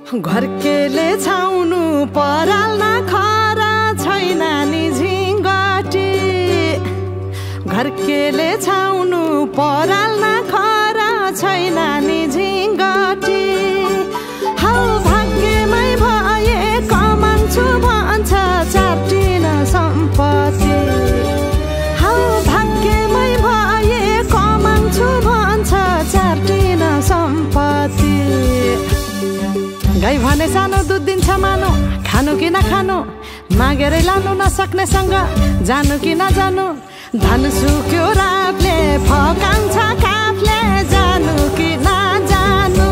घरकेले छाउनु पराल नखरा छैन नि झिङ्गटी घरकेले छाउनु पराल नखरा छैन नि झिङ्गटी हौ भाग्यमै भए कमान्छु भन्छ चार्टिन सम्पत्ति हौ भाग्यमै भए कमान्छु भन्छ चार्टिन सम्पत्ति गाई भने सानो दुध दिन्छ मानो खानु कि नखानु मागेरै लानु नसक्नेसँग जानु कि नजानु धन सुक्यो रातले फकाउँछ काफले जानु कि नजानु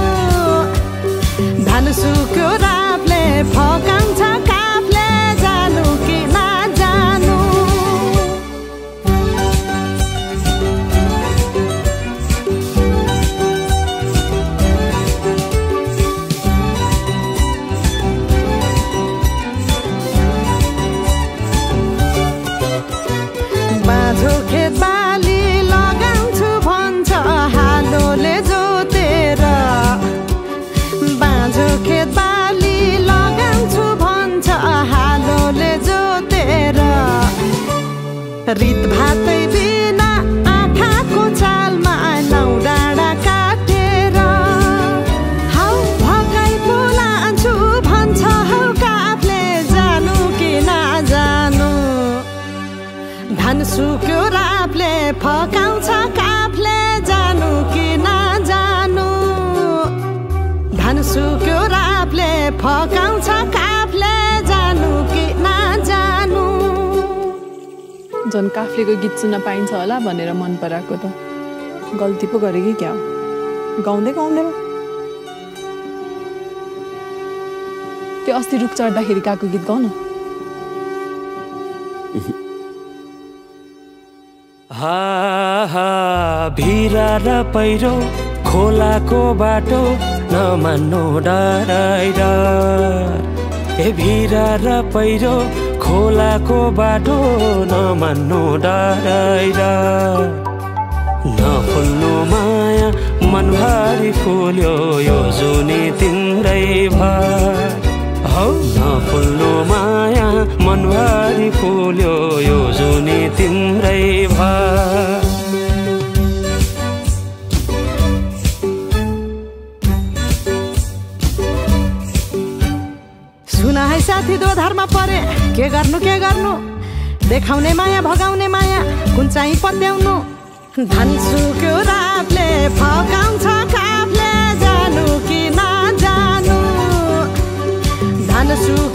धन सुक्यो रातले फकाउँछ काफले जानु कि नजानु बाँझो खेत बाली लगाउँछु भन्छ हालोले जोतेर बाँझो खेत बाली लगाउँछु भन्छ हालोले जोतेर रित भातै बिना आँखाको चालमा नौ डाँडा काटेर हौ भकै बोलान्छु भन्छ हौ काफले जानु कि नजानु धन सुक्यो रापले फकाउँछ काफले जानु कि नजानु धन सुक्यो रापले फकाउँछ काफले जानु कि नजानु जन काफ्लेको गीत सुन्न पाइन्छ होला भनेर मन पराएको त गल्ती पो गरे कि क्या गाउँदै गाउँदैन त्यो अस्ति रुख चढ्दाखेरि गाएको गीत गाउन हा हा भिरा र पहिरो खोलाको बाटो नमान्नु डराइर ए भिरा र पहिरो खोलाको बाटो नमान्नु डराइर नफुल्नु माया मनभरि फुल्यो यो जुनी तिम्रै भर हौ नफुल्नु माया मनभरि फुल्यो यो जुनी तिम्रै भर सुन है साथी दोधारमा परे के गर्नु देखाउने माया भगाउने माया कुन चाहिँ पत्याउनु धन सुक्यो रातले फकाउँछ काफले जानु कि नजानु धन सुक्यो